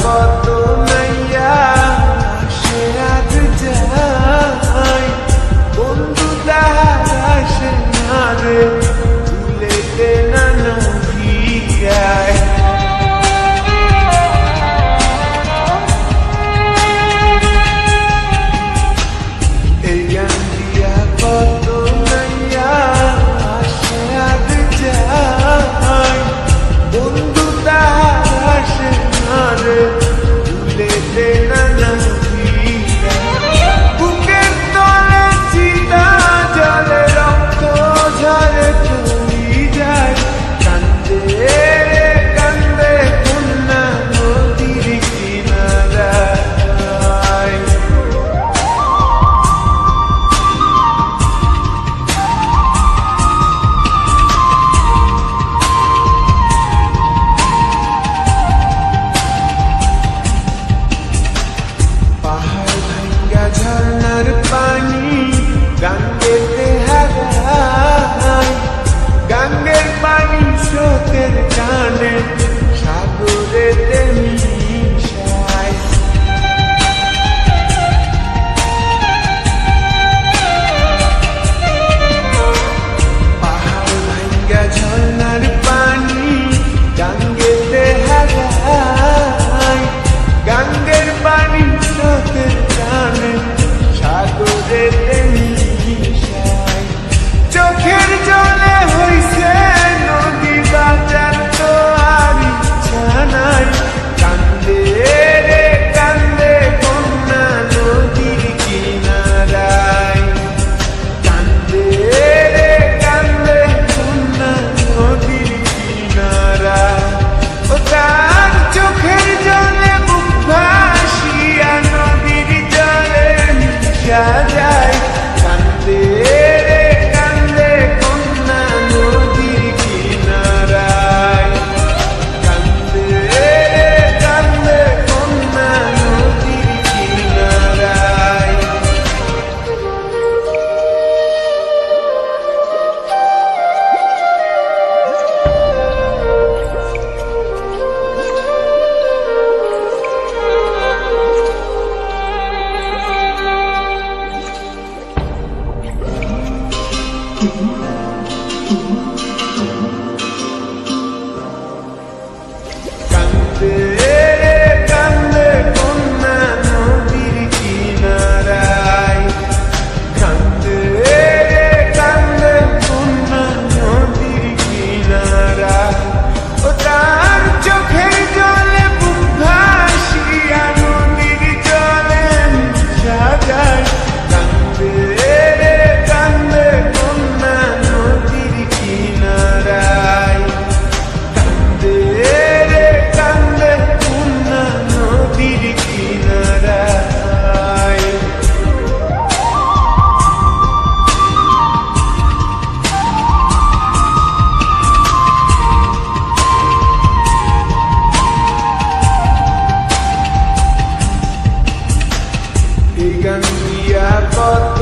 কত নাইয়া সে আজ যায় বন্ধু তাহার আসে না রে ভুলেতে না নহিয়ায় এই গান দিয়া কত নাইয়া সে আজ যায় বন্ধু তাহার আসে না রে ভুলেতে না বুকের তলে চিতা জলে রক্ত ঝরে চলি যায় কান্দে কান্দে কন্যা নদীর কিনারায় পাহাড় ভাঙ্গা ঝর্ণার পানি গাঙ্গেতে হারায় গাঙ্গের পানি স্রোতের টানে সাগরেতে মিশায় পাহাড় ভাঙ্গা ঝর্ণার পানি গাঙ্গেতে হারায় গাঙ্গের পানি স্রোতের টানে সাগরেতে মিশায় চোখের জলে হইছে নদী বাজার তো আর ইচ্ছা নাই কান্দে রে কান্দে কন্যা নদীর কিনারায় কান্দে রে কান্দে কন্যা নদীর কিনারায় ও তার চোখের জলে বুক ভাসিয়া নদীর জলে মিশা যায় কান্দে রে কান্দে কন্যা নদীর কিনারায় কান্দে রে কান্দে কন্যা নদীর কিনারায় কান্দে রে কান্দে কন্যা নদীর কিনারায় কান্দে রে কান্দে কন্যা নদীর কিনারায় ও তার চোখের জলে বুক ভাসিয়া নদীর জলে মিশা যায় কান্দে রে কান্দে কন্যা নদীর কিনারায় কান্দে রে কান্দে কন্যা নদীর কিনারায় এই গান দিয়া কত